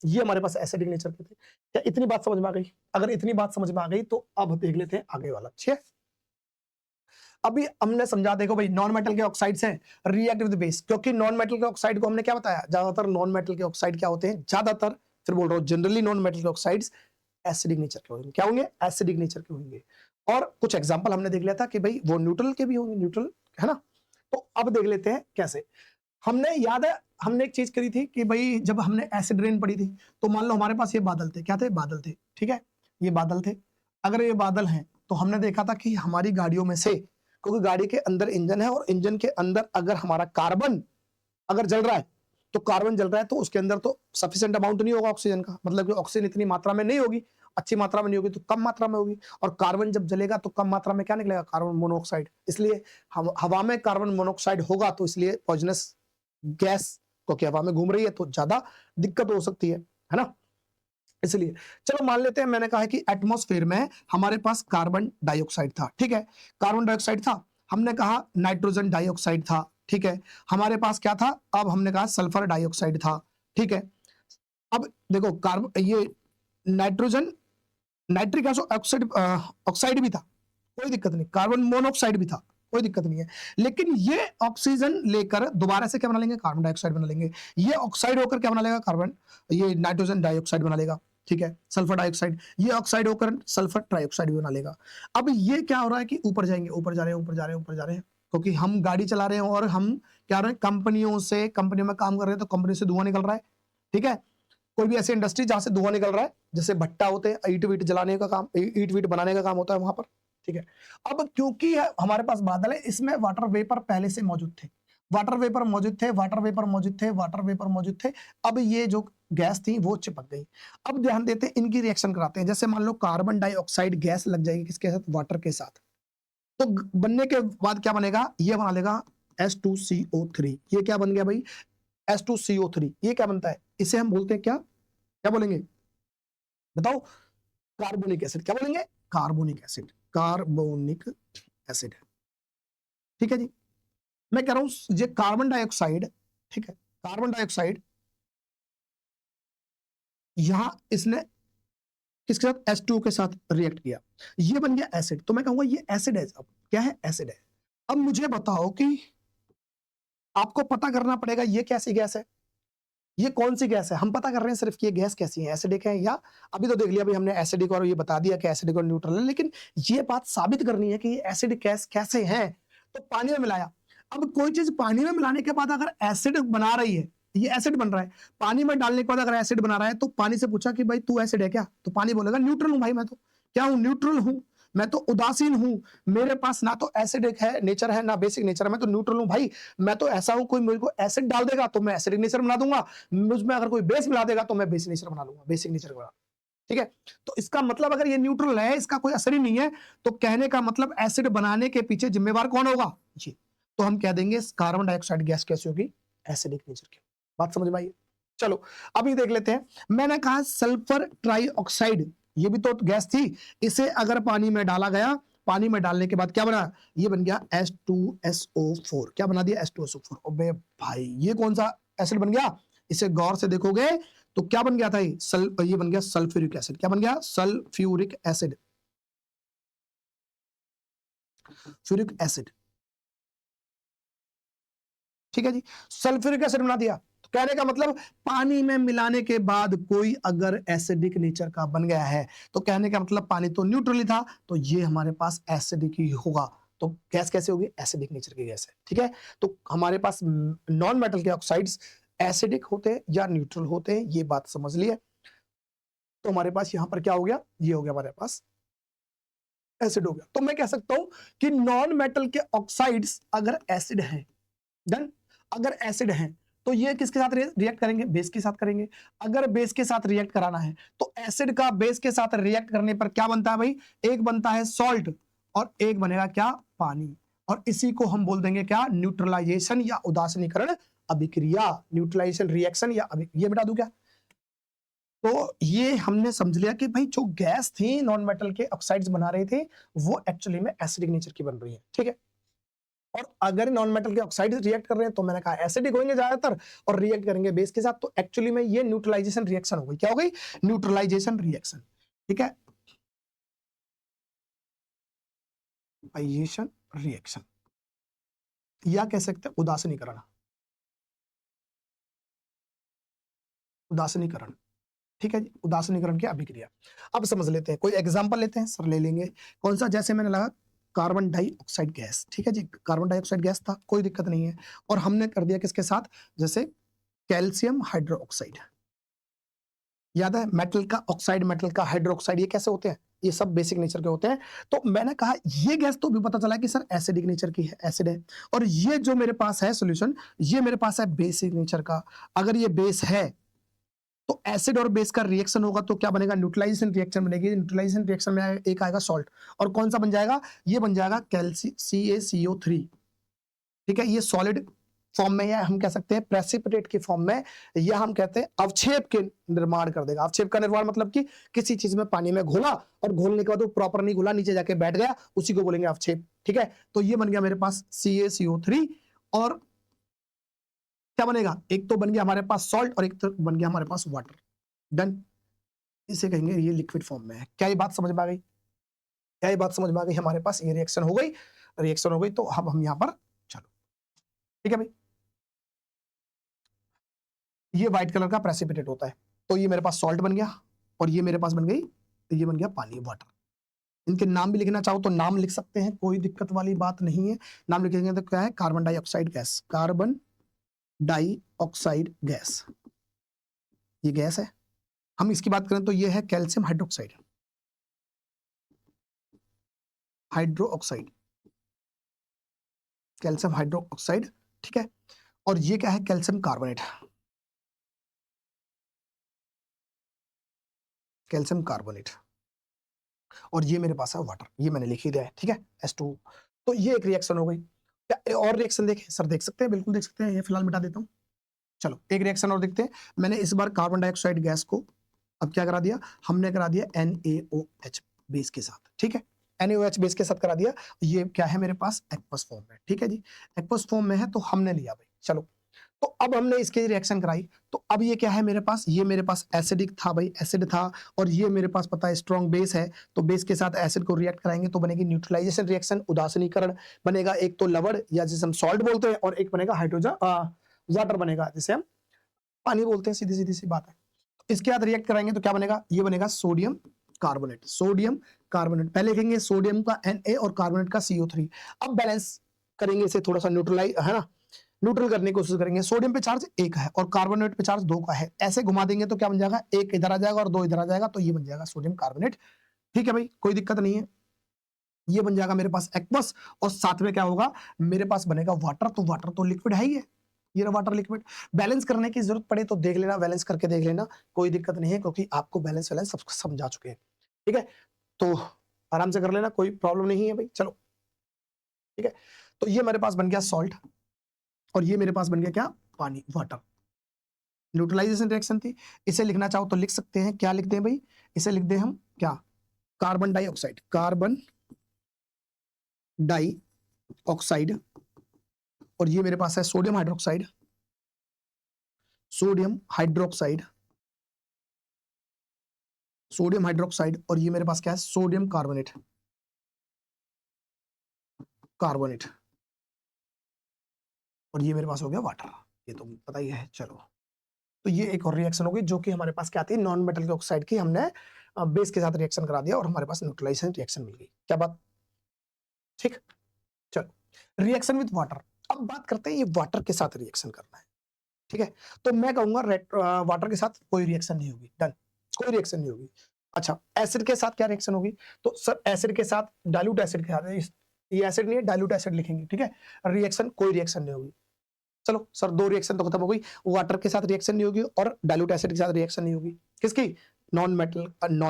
ये हमारे पास एसिडिक नेचर के थे। क्या इतनी बात समझ में आ गई? अगर इतनी बात समझ में आ गई तो अब देख लेते हैं आगे वाला, ठीक है। अभी हमने समझा, देखो भाई नॉन मेटल के ऑक्साइड्स हैं रिएक्ट विद बेस, क्योंकि नॉन मेटल के ऑक्साइड को हमने क्या बताया, ज्यादातर नॉन मेटल के ऑक्साइड क्या होते हैं, ज्यादातर, फिर बोल रहा हूं जनरली नॉन मेटल के ऑक्साइड्स एसिडिक नेचर के होंगे। क्या होंगे? एसिडिक नेचर के होंगे। और कुछ एग्जांपल हमने देख लिया था कि भाई वो न्यूट्रल के भी होंगे, न्यूट्रल, है ना। तो अब देख लेते हैं कैसे। हमने, याद है हमने एक चीज करी थी कि भाई जब हमने एसिड रेन पढ़ी थी, तो मान लो हमारे पास ये बादल थे, क्या थे, बादल थे, ठीक है, ये बादल थे। अगर ये बादल हैं तो हमने देखा था कि हमारी गाड़ियों में से, क्योंकि गाड़ी के अंदर इंजन है और इंजन के अंदर अगर हमारा कार्बन अगर जल रहा है, तो कार्बन जल रहा है तो उसके अंदर तो सफिशिएंट अमाउंट नहीं होगा ऑक्सीजन का, मतलब कि ऑक्सीजन इतनी मात्रा में नहीं होगी, अच्छी मात्रा में नहीं होगी, तो कम मात्रा में होगी। और कार्बन जब जलेगा तो कम मात्रा में क्या निकलेगा, कार्बन मोनोऑक्साइड। इसलिए हवा में कार्बन मोनोऑक्साइड होगा तो इसलिए पॉइजनस गैस, क्योंकि हवा में घूम रही है तो ज्यादा दिक्कत हो सकती है ना। इसलिए चलो मान लेते हैं, मैंने कहा है कि एटमॉस्फेयर में हमारे पास कार्बन डाइऑक्साइड था, ठीक है, कार्बन डाइऑक्साइड था, हमने कहा नाइट्रोजन डाइऑक्साइड था, ठीक है, हमारे पास क्या था, अब हमने कहा सल्फर डाइऑक्साइड था, ठीक है। अब देखो कार्बन, ये नाइट्रोजन, नाइट्रिक ऑक्साइड, ऑक्साइड भी था, कोई दिक्कत नहीं, कार्बन मोनोऑक्साइड भी था, कोई दिक्कत नहीं है। लेकिन ये ऑक्सीजन लेकर दोबारा से क्या बना लेंगे, कार्बन डाइऑक्साइड बना लेंगे। ये ऑक्साइड होकर क्या बना लेगा, कार्बन, ये नाइट्रोजन डाइऑक्साइड बना लेगा, ठीक है, सल्फर डाइऑक्साइड। ये ऑक्साइड होकर सल्फर ट्राइऑक्साइड भी बना लेगा। अब ये क्या हो रहा है कि ऊपर जाएंगे, ऊपर जा रहे हैं, ऊपर जा रहे हैं, ऊपर जा रहे हैं, क्योंकि हम गाड़ी चला रहे हैं और हम क्या रहे हैं, कंपनियों में काम कर रहे हैं, तो कंपनी से धुआं निकल रहा है, ठीक है। कोई भी ऐसी इंडस्ट्री जहां से धुआं निकल रहा है, जैसे भट्टा होते हैं, ईट वीट जलाने का काम, ईट वीट बनाने का काम होता है वहां पर, ठीक है। अब क्योंकि हमारे पास बादल है, इसमें वाटर वेपर पहले से मौजूद थे, वाटर वेपर मौजूद थे, वाटर वेपर मौजूद थे, वाटर वेपर मौजूद थे। अब ये जो गैस थी वो चिपक गई। अब ध्यान देते हैं, इनकी रिएक्शन कराते हैं। जैसे मान लो कार्बन डाइऑक्साइड गैस लग जाएगी किसके साथ, वाटर के साथ, तो बनने के बाद क्या बनेगा, ये बना लेगा H2CO3। ये क्या बन गया भाई, H2CO3। ये क्या बनता है, इसे हम बोलते हैं क्या, क्या बोलेंगे बताओ, कार्बोनिक एसिड। क्या बोलेंगे, कार्बोनिक एसिड, कार्बोनिक एसिड, ठीक है जी। मैं कह रहा हूं ये कार्बन डाइऑक्साइड, ठीक है, कार्बन डाइऑक्साइड यहां इसने किसके साथ, H2O के साथ रिएक्ट किया, ये बन गया एसिड। तो मैं कहूंगा ये एसिड है। अब क्या है, एसिड है। अब मुझे बताओ कि आपको पता करना पड़ेगा ये कैसी गैस है, ये कौन सी गैस है? हम पता कर रहे हैं सिर्फ कि ये गैस कैसी है, एसिडिक है या अभी तो देख लिया भाई हमने एसिडिक और ये बता दिया कि एसिडिक और न्यूट्रल है, लेकिन ये बात साबित करनी है कि ये एसिडिक गैस कैसे हैं, तो पानी में मिलाया। अब कोई चीज़ पानी में मिलाने के बाद अगर एसिड बना रही है, ये एसिड बन रहा है, पानी में डालने के बाद अगर एसिड बना रहा है, तो पानी से पूछा कि भाई तू एसिड है क्या? तो पानी बोलेगा न्यूट्रल हूँ भाई मैं तो। क्या हूँ? न्यूट्रल हूँ। मैं तो उदासीन हूँ। मेरे पास ना तो एसिडिक है नेचर है, ना बेसिक नेचर है, मैं तो न्यूट्रल हूँ भाई। मैं तो ऐसा हूँ, कोई मेरे को एसिड डाल देगा तो मैं एसिडिक नेचर बना दूंगा, मुझमें अगर कोई बेस मिला देगा तो मैं बेसिक नेचर बना लूंगा, बेसिक नेचर बना। ठीक है? तो इसका मतलब अगर ये न्यूट्रल है, इसका कोई असर ही नहीं है, तो कहने का मतलब एसिड बनाने के पीछे जिम्मेवार कौन होगा? जी। तो हम कह देंगे कार्बन डाइऑक्साइड गैस कैसी होगी? एसिडिक नेचर की। बात समझ में आई? चलो, अभी देख लेते हैं। मैंने कहा सल्फर ट्राइऑक्साइड, ये भी तो गैस थी। इसे अगर पानी में डाला गया, पानी में डालने के बाद क्या बना? ये बन गया H2SO4। क्या बना दिया? H2SO4। अबे भाई, ये कौन सा एसिड बन गया? इसे गौर से देखोगे तो क्या बन गया था? ये बन गया सल्फ्यूरिक एसिड। क्या बन गया? Sulphuric acid. फ्यूरिक एसिड। ठीक है जी, सल्फ्यूरिक एसिड बना दिया। तो कहने का मतलब पानी में मिलाने के बाद कोई अगर एसिडिक नेचर का बन गया है, तो कहने का मतलब पानी तो न्यूट्रल ही था, तो ये हमारे पास एसिडिक ही होगा। तो गैस कैसे होगी? एसिडिक नेचर की गैस है। ठीक है, तो हमारे पास नॉन मेटल के ऑक्साइड्स एसिडिक होते हैं या न्यूट्रल होते हैं, ये बात समझ लिए। तो हमारे पास यहां पर क्या हो गया? ये हो गया हमारे पास एसिड हो गया। तो मैं कह सकता हूं कि नॉन मेटल के ऑक्साइड्स अगर एसिड हैं, डन, अगर एसिड है तो ये किसके साथ रिएक्ट करेंगे? बेस के साथ करेंगे। अगर बेस के साथ रिएक्ट कराना है तो एसिड का बेस के साथ रिएक्ट करने पर क्या बनता है भाई? एक बनता है सॉल्ट और एक बनेगा क्या? पानी। और इसी को हम बोल देंगे क्या? न्यूट्रलाइजेशन या उदासीनीकरण अभिक्रिया। न्यूट्रलाइजेशन रिएक्शन या ये बता दूं क्या? तो ये हमने समझ लिया कि भाई जो गैस थी नॉन मेटल के ऑक्साइड्स बना रहे थे, वो एक्चुअली में एसिडिक नेचर की बन रही है। ठीक है, और अगर नॉन मेटल के ऑक्साइड रिएक्ट कर रहे हैं तो मैंने कहा एसिडिक होंगे ज्यादातर और रिएक्ट करेंगे बेस के साथ, तो एक्चुअली में ये न्यूट्रलाइजेशन रिएक्शन हो गई। क्या हो गई? Neutralization reaction. ठीक है, आइजेशन रिएक्शन या कह सकते हैं उदासीनीकरण। उदासीनीकरण। ठीक है जी, उदासीनीकरण की अभिक्रिया। अब समझ लेते हैं, कोई एग्जांपल लेते हैं सर, ले लेंगे। कौन सा? जैसे मैंने लगा कार्बन डाइऑक्साइड गैस। ठीक है जी, कार्बन डाइऑक्साइड गैस था, कोई दिक्कत नहीं है, और हमने कर दिया किसके साथ? जैसे कैल्शियम हाइड्रोक्साइड। याद है? मेटल का ऑक्साइड, मेटल का हाइड्रोक्साइड, ये कैसे होते हैं? ये सब बेसिक नेचर के होते हैं। तो मैंने कहा ये गैस तो भी पता चला कि सर एसिडिक नेचर की है, एसिड है, और ये जो मेरे पास है सॉल्यूशन, ये मेरे पास है बेसिक नेचर का। अगर ये बेस है तो एसिड और बेस का रिएक्शन होगा तो क्या बनेगा? न्यूट्रलाइजेशन रिएक्शन बनेगी। न्यूट्रलाइजेशन रिएक्शन में एक आएगा सॉल्ट, और कौन सा बन जाएगा? ये बन जाएगा CaCO3। ठीक है, ये सॉलिड फॉर्म में, या हम कह सकते हैं प्रेसिपिटेट की फॉर्म में, या हम कहते हैं अवक्षेप के निर्माण कर देगा। अवक्षेप का निर्माण मतलब कि किसी चीज में पानी में घोला और घोलने के बाद वो प्रॉपर नहीं घोला, नीचे जाके बैठ गया, उसी को बोलेंगे अवक्षेप। ठीक है, तो ये बन गया मेरे पास CaCO3, और क्या बनेगा? एक तो बन गया हमारे पास सॉल्ट और एक तो बन गया हमारे पास वाटर। डन, इसे कहेंगे ये लिक्विड फॉर्म में है। क्या ये बात समझ में आ गई? क्या ये बात समझ में आ गई? हमारे पास ये रिएक्शन हो गई, रिएक्शन हो गई, तो अब हम यहाँ पर चलो। ठीक है भाई, ये व्हाइट कलर का प्रेसिपिटेट होता है, तो ये मेरे पास सॉल्ट बन गया, और ये मेरे पास बन गई, ये बन गया पानी, वाटर। इनके नाम भी लिखना चाहो तो नाम लिख सकते हैं, कोई दिक्कत वाली बात नहीं है। नाम लिखेंगे तो क्या है? Carbon dioxide gas. Carbon dioxide gas, ये गैस है। हम इसकी बात करें तो ये है calcium hydroxide, hydroxide, calcium hydroxide. ठीक है, और ये क्या है? कैल्शियम कार्बोनेट, कैल्शियम कार्बोनेट, और ये मेरे पास है वाटर, ये मैंने लिख ही दिया है। ठीक है, H2। तो ये एक रिएक्शन हो गई। क्या और रिएक्शन देखें सर? देख सकते हैं, बिल्कुल देख सकते हैं, ये फिलहाल मिटा देता हूं। चलो एक रिएक्शन और देखते हैं। मैंने इस बार कार्बन डाइऑक्साइड गैस को अब क्या करा दिया? हमने करा दिया NaOH बेस के साथ। ठीक है, NaOH बेस के साथ करा दिया। ये क्या है मेरे पास? एक्वस फॉर्म में। ठीक है जी, एक्वस फॉर्म में है तो हमने लिया भाई। चलो, तो अब हमने इसकी रिएक्शन कराई, तो अब ये क्या है मेरे पास? ये मेरे पास एसिडिक था भाई, एसिड था, और ये मेरे पास पता है स्ट्रॉन्ग बेस है, तो बेस के साथ एसिड को रिएक्ट कराएंगे तो बनेगी न्यूट्रलाइजेशन रिएक्शन, उदासीनीकरण बनेगा। एक तो लवण या जिसे हम सॉल्ट बोलते हैं, और एक बनेगा हाइड्रोजन वाटर बनेगा, जिसे हम पानी बोलते हैं, सीधी सीधी सी बात है। इसके साथ रिएक्ट कराएंगे तो क्या बनेगा, ये बनेगा सोडियम कार्बोनेट। सोडियम कार्बोनेट पहले लिखेंगे सोडियम का Na और कार्बोनेट का CO3। अब बैलेंस करेंगे इसे, थोड़ा सा न्यूट्रलाइज है ना, न्यूट्रल करने की कोशिश करेंगे। सोडियम पे चार्ज 1 है और कार्बोनेट पे चार्ज 2 का है, ऐसे घुमा देंगे तो क्या बन जाएगा, 1 इधर आ जाएगा और 2 इधर आ जाएगा, तो ये बन जाएगा सोडियम कार्बोनेट। ठीक है भाई, कोई दिक्कत नहीं है। ये बन जाएगा मेरे पास एक्वस, और साथ में क्या होगा, मेरे पास बनेगा वाटर। तो वाटर तो लिक्विड है ही है, ये रहा वाटर लिक्विड। बैलेंस करने की जरूरत पड़े तो देख लेना, बैलेंस करके देख लेना, कोई दिक्कत नहीं है, क्योंकि आपको बैलेंस वैलेंस सब समझा चुके हैं। ठीक है, तो आराम से कर लेना, कोई प्रॉब्लम नहीं है भाई। चलो ठीक है, तो ये मेरे पास बन गया सॉल्ट, और ये मेरे पास बन गया क्या, पानी, वाटर। न्यूट्रलाइजेशन रिएक्शन थी। इसे लिखना चाहो तो लिख सकते हैं, क्या लिखते हैं भाई, इसे लिख दे हम क्या, carbon dioxide, carbon dioxide. और ये मेरे पास है sodium hydroxide, sodium hydroxide, sodium hydroxide. और ये मेरे पास क्या है, सोडियम कार्बोनेट, कार्बोनेट। और ये मेरे पास हो गया वाटर, ये तो पता ही है। चलो, तो ये एक और रिएक्शन होगी जो कि हमारे पास क्या आती है, नॉन मेटल के ऑक्साइड की हमने बेस के साथ रिएक्शन करा दिया और हमारे पास न्यूट्रलाइजेशन रिएक्शन मिल गई। क्या बात, ठीक। चलो, रिएक्शन विद वाटर। अब बात करते हैं ये वाटर के साथ रिएक्शन करना है। ठीक है, तो मैं कहूंगा वाटर के साथ कोई रिएक्शन नहीं होगी, डन, कोई रिएक्शन नहीं होगी। अच्छा, एसिड के साथ क्या रिएक्शन होगी, तो सर एसिड के साथ, डाइल्यूट एसिड के साथ, ये एसिड नहीं है, डाइल्यूट एसिड लिखेंगे। ठीक है, रिएक्शन, कोई रिएक्शन नहीं होगी। चलो सर, 2 रिएक्शन तो खत्म हो गई, वाटर के साथ रिएक्शन नहीं होगी और डाइल्यूट एसिड के साथ रिएक्शन नहीं होगी। किसकी, नॉन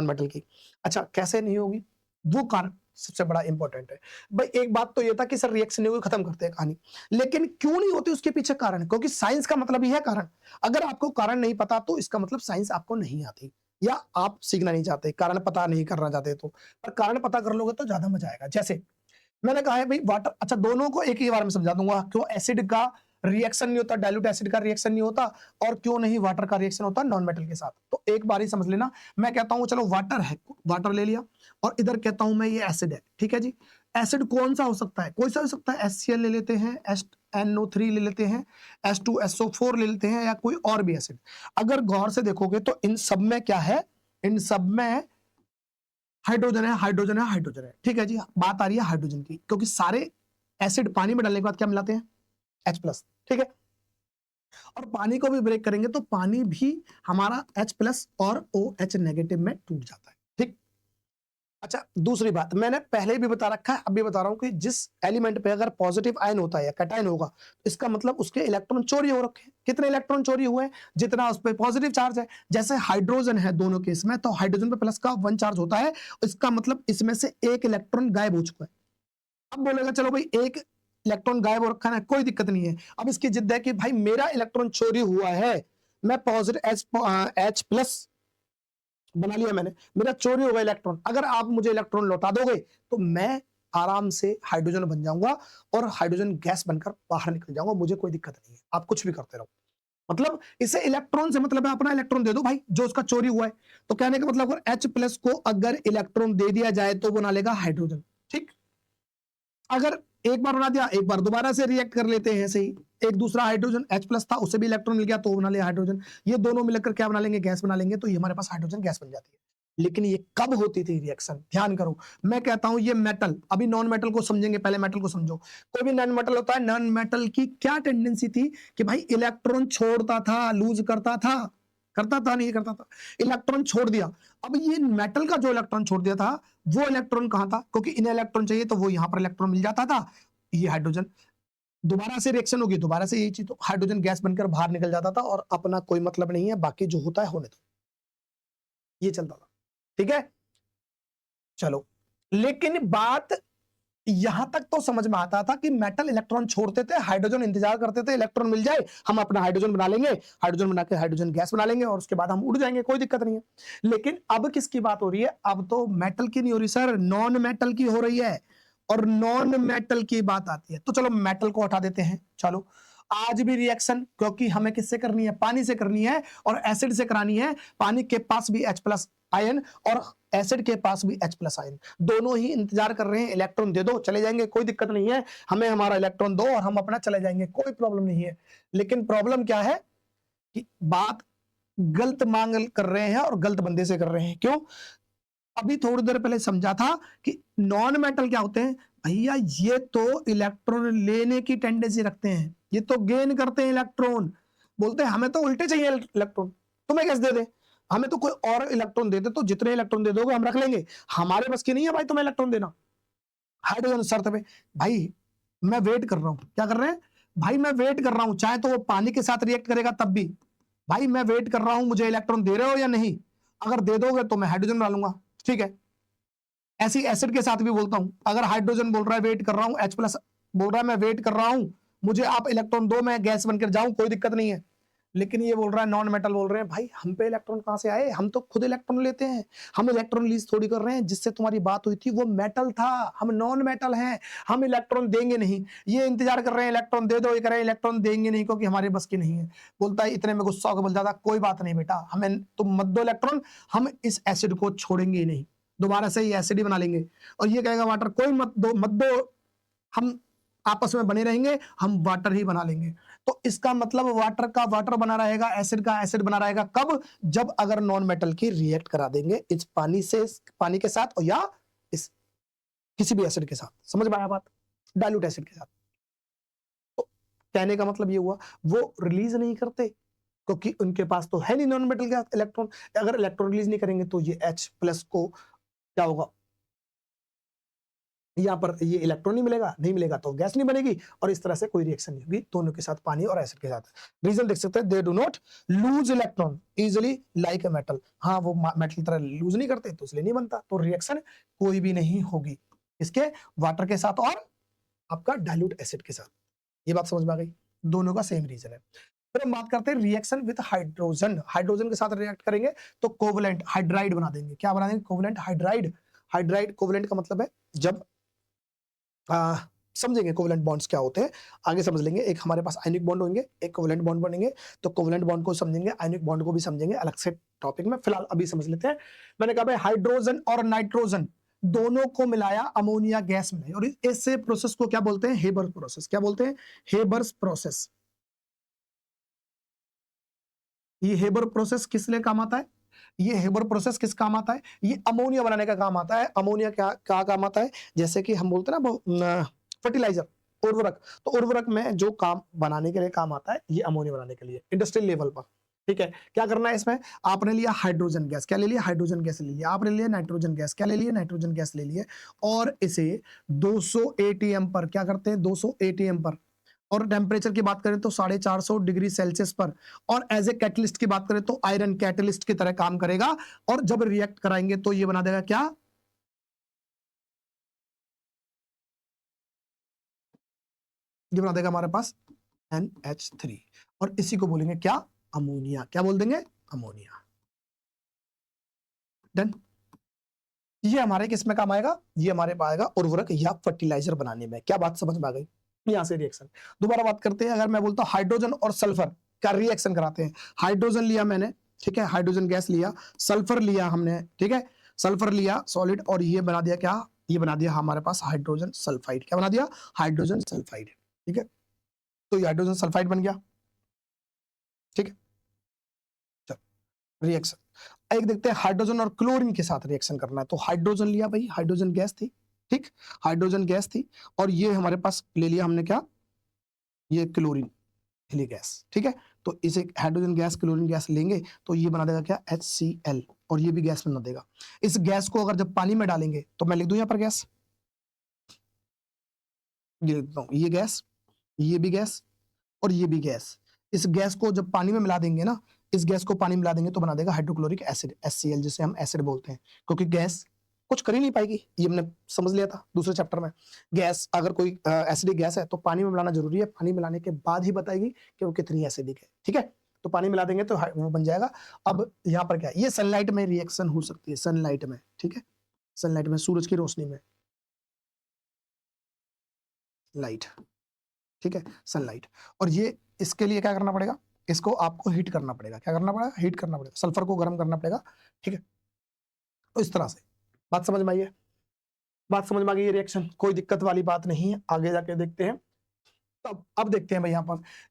मेटल की। अच्छा, कैसे नहीं होगी, वो कारण सबसे बड़ा इंपॉर्टेंट है भाई। एक बात तो ये था कि सर रिएक्शन नहीं होगी, खत्म करते हैं कहानी, लेकिन क्यों नहीं होती उसके पीछे कारण, क्योंकि साइंस का मतलब ही है कारण। अगर आपको कारण नहीं पता तो इसका मतलब साइंस आपको नहीं आती, या आप सीखना नहीं चाहते, कारण पता नहीं करना चाहते। तो पर कारण पता कर लोगे तो ज्यादा मजा आएगा। जैसे मैंने कहा है भाई वाटर, अच्छा दोनों को एक ही बार में समझा दूंगा, क्यों एसिड का रिएक्शन नहीं होता, डाइल्यूट एसिड का रिएक्शन नहीं होता, और क्यों नहीं वाटर का रिएक्शन होता नॉन मेटल के साथ। तो एक बार ही समझ लेना। मैं कहता हूं चलो वाटर है, वाटर ले लिया, और इधर कहता हूं मैं ये एसिड है। ठीक है जी, एसिड कौन सा हो सकता है, कोई सा हो सकता है, HCl ले लेते हैं, NO3 ले लेते हैं, H2SO4 ले लेते हैं, या कोई और भी एसिड। अगर गौर से देखोगे तो इन सब में क्या है, इन सब में हाइड्रोजन है, हाइड्रोजन है, हाइड्रोजन है। ठीक है जी, बात आ रही है हाइड्रोजन की, क्योंकि सारे एसिड पानी में डालने के बाद क्या मिलाते हैं, H+। ठीक है, और पानी को भी ब्रेक करेंगे तो पानी भी हमारा H+ और OH नेगेटिव में टूट जाता है। ठीक, अच्छा दूसरी बात मैंने पहले भी बता रखा है, अब भी बता रहा हूं कि जिस एलिमेंट पे अगर पॉजिटिव आयन होता है या कैटायन होगा, इसका मतलब उसके इलेक्ट्रॉन चोरी हो रखे हैं। कितने इलेक्ट्रॉन चोरी हुए, जितना उस पर पॉजिटिव चार्ज है। जैसे हाइड्रोजन है दोनों केस में, तो हाइड्रोजन पे प्लस का 1 चार्ज होता है, इसका मतलब इसमें से एक इलेक्ट्रॉन गायब हो चुका है। अब बोलेगा चलो भाई एक इलेक्ट्रॉन गायब हो रखा है, कोई दिक्कत नहीं है। अब इसकी जिद है कि भाई मेरा इलेक्ट्रॉन चोरी हुआ है, मैं पॉजिटिव H+ बना लिया मैंने, मेरा चोरी होगा इलेक्ट्रॉन, अगर आप मुझे इलेक्ट्रॉन लौटा दोगे तो मैं आराम से हाइड्रोजन बन जाऊंगा और हाइड्रोजन गैस बनकर बाहर निकल जाऊंगा, मुझे कोई दिक्कत नहीं है, आप कुछ भी करते रहो। मतलब इसे इलेक्ट्रॉन से मतलब है, अपना इलेक्ट्रॉन दे दो भाई जो उसका चोरी हुआ है। तो कहने का मतलब अगर H+ को अगर इलेक्ट्रॉन दे दिया जाए तो बना लेगा हाइड्रोजन। ठीक, अगर एक बार बना दिया, एक बार दोबारा से रिएक्ट कर लेते हैं, सही, एक दूसरा हाइड्रोजन H+ था, उसे भी इलेक्ट्रॉन मिल गया तो बना लिया हाइड्रोजन। ये दोनों मिलकर क्या बना लेंगे, गैस बना लेंगे, तो ये हमारे पास हाइड्रोजन गैस बन जाती है। लेकिन ये कब होती थी रिएक्शन, ध्यान करो। मैं कहता हूं ये मेटल, अभी नॉन मेटल को समझेंगे, पहले मेटल को समझो। कोई भी नॉन मेटल होता है, नॉन मेटल की क्या टेंडेंसी थी कि भाई इलेक्ट्रॉन छोड़ता था, लूज करता था, करता था नहीं करता था, इलेक्ट्रॉन छोड़ दिया। अब ये मेटल का जो इलेक्ट्रॉन छोड़ दिया था, वो इलेक्ट्रॉन कहां था, क्योंकि इन्हें इलेक्ट्रॉन चाहिए तो वो यहां पर इलेक्ट्रॉन मिल जाता था, ये हाइड्रोजन। दोबारा से रिएक्शन होगी, दोबारा से यही चीज, तो हाइड्रोजन गैस बनकर बाहर निकल जाता था और अपना कोई मतलब नहीं है, बाकी जो होता है होने दो, ये चलता था। ठीक है, चलो, लेकिन बात यहां तक तो समझ में आता था कि मेटल इलेक्ट्रॉन छोड़ते थे, हाइड्रोजन इंतजार करते थे इलेक्ट्रॉन मिल जाए, हम अपना हाइड्रोजन बना लेंगे, हाइड्रोजन बना के हाइड्रोजन गैस बना लेंगे और उसके बाद हम उड़ जाएंगे, कोई दिक्कत नहीं है। लेकिन अब किसकी बात हो रही है, अब तो मेटल की नहीं हो रही सर, नॉन मेटल की हो रही है। और नॉन मेटल की बात आती है तो चलो मेटल को हटा देते हैं। चलो, आज भी रिएक्शन, क्योंकि हमें किससे करनी है, पानी से करनी है और एसिड से करानी है। पानी के पास भी H+ आयन और एसिड के पास भी H+ आयन, दोनों ही इंतजार कर रहे हैं, इलेक्ट्रॉन दे दो चले जाएंगे, कोई दिक्कत नहीं है, हमें हमारा इलेक्ट्रॉन दो और हम अपना चले जाएंगे, कोई प्रॉब्लम नहीं है। लेकिन प्रॉब्लम क्या है, कि बात गलत मांग कर रहे हैं और गलत बंदे से कर रहे हैं। क्यों? अभी थोड़ी देर पहले समझा था कि नॉन मेटल क्या होते हैं? भैया ये तो इलेक्ट्रॉन लेने की टेंडेंसी रखते हैं, ये तो गेन करते हैं इलेक्ट्रॉन। बोलते हैं हमें तो उल्टे चाहिए इलेक्ट्रॉन, तुम्हें कैसे दे दे? हमें तो कोई और इलेक्ट्रॉन दे दे, तो जितने इलेक्ट्रॉन दे दोगे हम रख लेंगे, हमारे बस की नहीं है भाई तुम्हें इलेक्ट्रॉन देना। हाइड्रोजन शर्त पे भाई मैं वेट कर रहा हूं। क्या कर रहे हैं भाई? मैं वेट कर रहा हूं, चाहे तो वो पानी के साथ रिएक्ट करेगा तब भी भाई मैं वेट कर रहा हूं, मुझे इलेक्ट्रॉन दे रहे हो या नहीं? अगर दे दोगे तो मैं हाइड्रोजन बना लूंगा, ठीक है। ऐसी एसिड के साथ भी बोलता हूं, अगर हाइड्रोजन बोल रहा है वेट कर रहा हूं, H प्लस बोल रहा है मैं वेट कर रहा हूं, मुझे आप इलेक्ट्रॉन दो, मैं गैस बनकर जाऊं, कोई दिक्कत नहीं है। लेकिन ये बोल रहा है नॉन मेटल बोल रहे हैं, भाई हम पे इलेक्ट्रॉन कहां से आए? हम तो खुद इलेक्ट्रॉन लेते हैं, हम इलेक्ट्रॉन रिलीज थोड़ी कर रहे हैं। जिससे तुम्हारी बात हुई थी वो मेटल था, हम नॉन मेटल हैं, हम इलेक्ट्रॉन देंगे नहीं। ये इंतजार कर रहे हैं इलेक्ट्रॉन दे दो, ये कह रहे हैं इलेक्ट्रॉन देंगे नहीं क्योंकि हमारे बस की नहीं है। बोलता है इतने में गुस्सा होकर बोल जाता कोई बात नहीं बेटा, हमें तुम मत दो इलेक्ट्रॉन, हम इस एसिड को छोड़ेंगे ही नहीं, दोबारा से ये एसिड ही बना लेंगे। और ये कहेगा वाटर कोई मत दो मत दो, हम आपस में बने रहेंगे, हम वाटर ही बना लेंगे। तो इसका मतलब वाटर का वाटर बना रहेगा, एसिड का एसिड बना रहेगा। कब? जब अगर नॉन मेटल की रिएक्ट करा देंगे इस पानी से, पानी के साथ, और या इस किसी भी एसिड के साथ। समझ में आया बात? डाइल्यूट एसिड के साथ। तो कहने का मतलब ये हुआ वो रिलीज नहीं करते क्योंकि उनके पास तो है नहीं नॉन मेटल के साथ इलेक्ट्रॉन। अगर इलेक्ट्रॉन रिलीज नहीं करेंगे तो ये H प्लस को क्या होगा? यहाँ पर ये इलेक्ट्रॉन नहीं मिलेगा तो गैस नहीं बनेगी, और इस तरह से कोई रिएक्शन नहीं होगी दोनों के साथ, पानी और एसिड के साथ। रीजन देख सकते हैं, they do not lose electron easily like a metal. हाँ वो मेटल की तरह लूज नहीं करते तो इसलिए नहीं बनता, तो रिएक्शन कोई भी नहीं होगी इसके वाटर के साथ और आपका डाइल्यूट एसिड के साथ। ये बात समझ में आ गई? दोनों का सेम रीजन है। फिर हम बात करते हैं रिएक्शन विद हाइड्रोजन। हाइड्रोजन के साथ रिएक्ट करेंगे तो कोवलेंट हाइड्राइड बना देंगे। क्या बना देंगे? Covalent hydride. हाइड्राइड कोवलेंट का मतलब है जब समझेंगे कोवलेंट बॉन्ड्स क्या होते हैं, आगे समझ लेंगे। एक हमारे पास आयनिक बॉन्ड होंगे, एक कोवलेंट बॉन्ड बनेंगे। तो कोवलेंट बॉन्ड को समझेंगे, आयनिक बॉन्ड को भी समझेंगे अलग से टॉपिक में। फिलहाल अभी समझ लेते हैं। मैंने कहा भाई हाइड्रोजन और नाइट्रोजन दोनों को मिलाया, अमोनिया गैस में, और इस प्रोसेस को क्या बोलते हैं? Haber process. क्या बोलते हैं? Haber's process. ये हेबर प्रोसेस किस लिए काम आता है? ये हेबर प्रोसेस किस काम आता है? ये अमोनिया बनाने का काम आता है। अमोनिया क्या काम आता है? जैसे कि हम बोलते हैं ना फर्टिलाइजर, उर्वरक। तो उर्वरक में जो काम बनाने के लिए काम आता है, ये अमोनिया बनाने के लिए इंडस्ट्रियल लेवल पर। ठीक है, क्या करना है इसमें? आपने लिया हाइड्रोजन गैस, क्या ले लिया? हाइड्रोजन गैस ले लिया। आपने लिया नाइट्रोजन गैस, क्या ले लिया? नाइट्रोजन गैस ले लिया। और इसे 200 एटीएम पर क्या करते हैं? 200 एटीएम पर। और टेम्परेचर की बात करें तो 450 डिग्री सेल्सियस पर। और एज ए कैटलिस्ट की बात करें तो आयरन कैटलिस्ट की तरह काम करेगा। और जब रिएक्ट कराएंगे तो ये बना देगा क्या? ये बना देगा हमारे पास NH3। और इसी को बोलेंगे क्या? अमोनिया। क्या बोल देंगे? अमोनिया। डन। ये हमारे किस में काम आएगा? ये हमारे पाएगा उर्वरक या फर्टिलाइजर बनाने में। क्या बात समझ में आ गई? यहां से रिएक्शन दोबारा बात करते हैं। अगर मैं बोलता हूं हाइड्रोजन और सल्फर का रिएक्शन कराते हैं, हाइड्रोजन लिया मैंने, ठीक है, हाइड्रोजन गैस लिया, सल्फर लिया हमने, ठीक है, सल्फर लिया सॉलिड, और ये बना दिया क्या? ये बना दिया हमारे पास हाइड्रोजन सल्फाइड। क्या बना दिया? Hydrogen sulphide. ठीक है, तो ये हाइड्रोजन सल्फाइड बन गया। ठीक है, चलो रिएक्शन एक देखते हैं। हाइड्रोजन और क्लोरीन के साथ रिएक्शन करना है, तो हाइड्रोजन लिया भाई, हाइड्रोजन गैस थी, ठीक, हाइड्रोजन गैस थी, और ये हमारे पास ले लिया हमने क्या? ये क्लोरीन हेली गैस। ठीक है, तो इसे हाइड्रोजन गैस क्लोरीन गैस लेंगे तो ये बना देगा क्या? HCl, और ये भी गैस बना देगा। इस गैस को अगर जब पानी में डालेंगे तो मैं लिख दूं यहां पर गैस, ये लिख देता हूं, ये गैस, ये भी गैस, और ये भी गैस। इस गैस को जब पानी में मिला देंगे ना, इस गैस को पानी में मिला देंगे तो बना देगा हाइड्रोक्लोरिक एसिड, HCl, जिसे हम एसिड बोलते हैं। क्योंकि गैस कुछ कर ही नहीं पाएगी, ये हमने समझ लिया था दूसरे चैप्टर में। गैस अगर कोई एसिडिक गैस है तो पानी में मिलाना जरूरी है, पानी मिलाने के बाद ही बताएगी कि वो कितनी एसिडिक है। ठीक है, तो पानी मिला देंगे तो वो बन जाएगा। अब यहाँ पर क्या है? ये सनलाइट में रिएक्शन हो सकती है, सनलाइट में। ठीक है, सनलाइट में, सूरज की रोशनी में, लाइट। ठीक है, सनलाइट। और ये इसके लिए क्या करना पड़ेगा? इसको आपको हीट करना पड़ेगा। क्या करना पड़ेगा? हीट करना पड़ेगा, सल्फर को गर्म करना पड़ेगा। ठीक है, तो इस तरह से बात समझ में आई है? बात समझ में आ गई? ये रिएक्शन कोई दिक्कत वाली बात नहीं है। आगे जाके देखते हैं तब अब देखते हैं भाई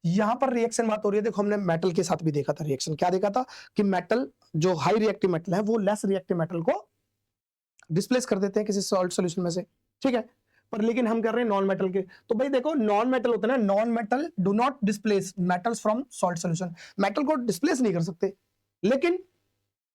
यहाँ पर रिएक्शन बात हो रही है। देखो हमने मेटल के साथ भी देखा था रिएक्शन, क्या देखा था कि मेटल जो हाई रिएक्टिव मेटल है वो लेस रिएक्टिव मेटल को डिस्प्लेस कर देते हैं किसी सॉल्ट सॉल्यूशन में से, ठीक है। पर लेकिन हम कर रहे हैं नॉन मेटल के, तो भाई देखो नॉन मेटल होता है ना, non metal do not displace metals from salt solution, metal को डिस्प्लेस नहीं कर सकते। लेकिन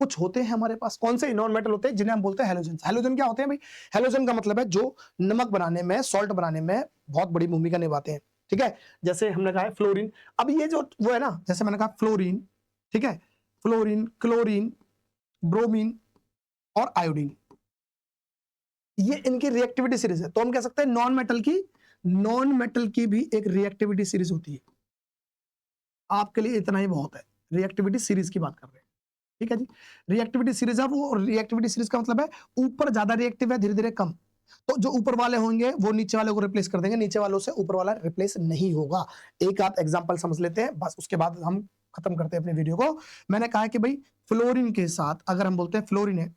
कुछ होते हैं हमारे पास, कौन से नॉन मेटल होते हैं जिन्हें हम बोलते हैं हेलोजन। हेलोजन क्या होते हैं भाई? हेलोजन का मतलब है जो नमक बनाने में, सॉल्ट बनाने में बहुत बड़ी भूमिका निभाते हैं, ठीक है। जैसे हमने कहा है फ्लोरीन, अब ये जो वो है ना, जैसे मैंने कहा फ्लोरीन, ठीक है, फ्लोरीन, क्लोरीन, ब्रोमीन और आयोडीन, ये इनकी रिएक्टिविटी सीरीज है। तो हम कह सकते हैं नॉन मेटल की भी एक रिएक्टिविटी सीरीज होती है। आपके लिए इतना ही बहुत है, रिएक्टिविटी सीरीज की बात कर रहे हैं, ठीक है जी। रिएक्टिविटी सीरीज है वो, रिएक्टिविटी सीरीज का मतलब है ऊपर ज्यादा रिएक्टिव है, धीरे धीरे कम। तो जो ऊपर वाले होंगे वो नीचे वाले को रिप्लेस कर देंगे, नीचे वालों से ऊपर वाला रिप्लेस नहीं होगा। एक आध एग्जांपल समझ लेते हैं बस, उसके बाद हम खत्म करते हैं अपने वीडियो को। मैंने कहा कि भाई फ्लोरीन के साथ अगर हम बोलते हैं फ्लोरीन है,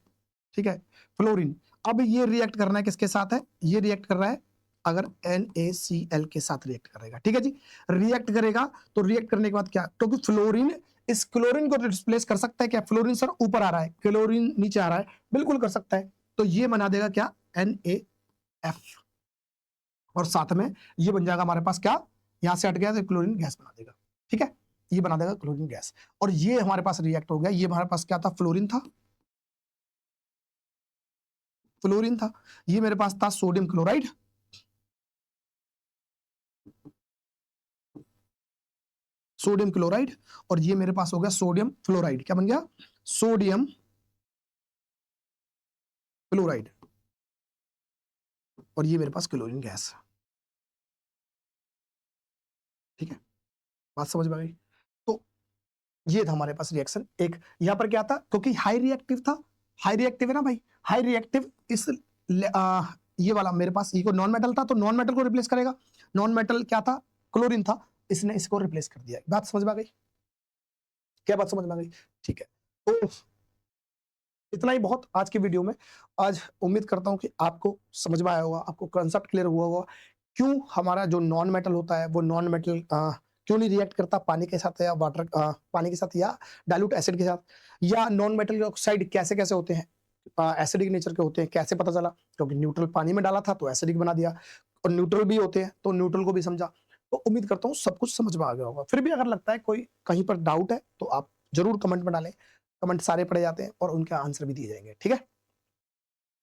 ठीक है, फ्लोरीन, अब ये रिएक्ट करना है किसके साथ है? ये रिएक्ट कर रहा है अगर NaCl के साथ रिएक्ट करेगा, ठीक है जी। रिएक्ट करेगा तो रिएक्ट करने के बाद क्या, क्योंकि फ्लोरीन इस क्लोरीन को रिप्लेस कर सकता है क्या? फ्लोरीन सर ऊपर आ रहा है, क्लोरीन नीचे आ रहा है, बिल्कुल कर सकता है। तो ये बना देगा क्या? NaF, और साथ में ये बन जाएगा हमारे पास क्या, यहां से हट गया तो क्लोरीन गैस बना देगा, ठीक है, ये बना देगा क्लोरीन गैस। और ये हमारे पास रिएक्ट हो गया, ये हमारे पास क्या था? फ्लोरीन था, फ्लोरीन था। ये मेरे पास था सोडियम क्लोराइड, सोडियम क्लोराइड, और ये मेरे पास हो गया सोडियम फ्लोराइड। क्या बन गया? सोडियम क्लोराइड, और ये मेरे पास क्लोरीन गैस, ठीक है। बात समझ में आ गई? तो ये था हमारे पास रिएक्शन एक। यहां पर क्या था, क्योंकि हाई रिएक्टिव था, हाई रिएक्टिव है ना भाई, हाई रिएक्टिव इस ये वाला मेरे पास, ये नॉन मेटल था तो नॉन मेटल को रिप्लेस करेगा। नॉन मेटल क्या था? क्लोरीन था, इसने इसको रिप्लेस कर दिया। बात समझ में आ गई? क्या बात समझ में आ गई? ठीक है, तो इतना ही बहुत आज की वीडियो में। आज उम्मीद करता हूं कि आपको समझ में आया होगा, आपको कंसेप्ट क्लियर हुआ होगा क्यों हमारा जो नॉन मेटल होता है वो नॉन मेटल क्यों नहीं रिएक्ट करता पानी के साथ या वाटर पानी के साथ या डाइल्यूट एसिड के साथ, या नॉन मेटल ऑक्साइड कैसे कैसे होते हैं, एसिडिक नेचर के होते हैं, कैसे पता चला? क्योंकि न्यूट्रल पानी में डाला था तो एसिडिक बना दिया, और न्यूट्रल भी होते हैं तो न्यूट्रल को भी समझा। तो उम्मीद करता हूँ सब कुछ समझ में आ गया होगा। फिर भी अगर लगता है कोई कहीं पर डाउट है तो आप जरूर कमेंट में डालें, कमेंट सारे पढ़े जाते हैं और उनके आंसर भी दिए जाएंगे, ठीक है।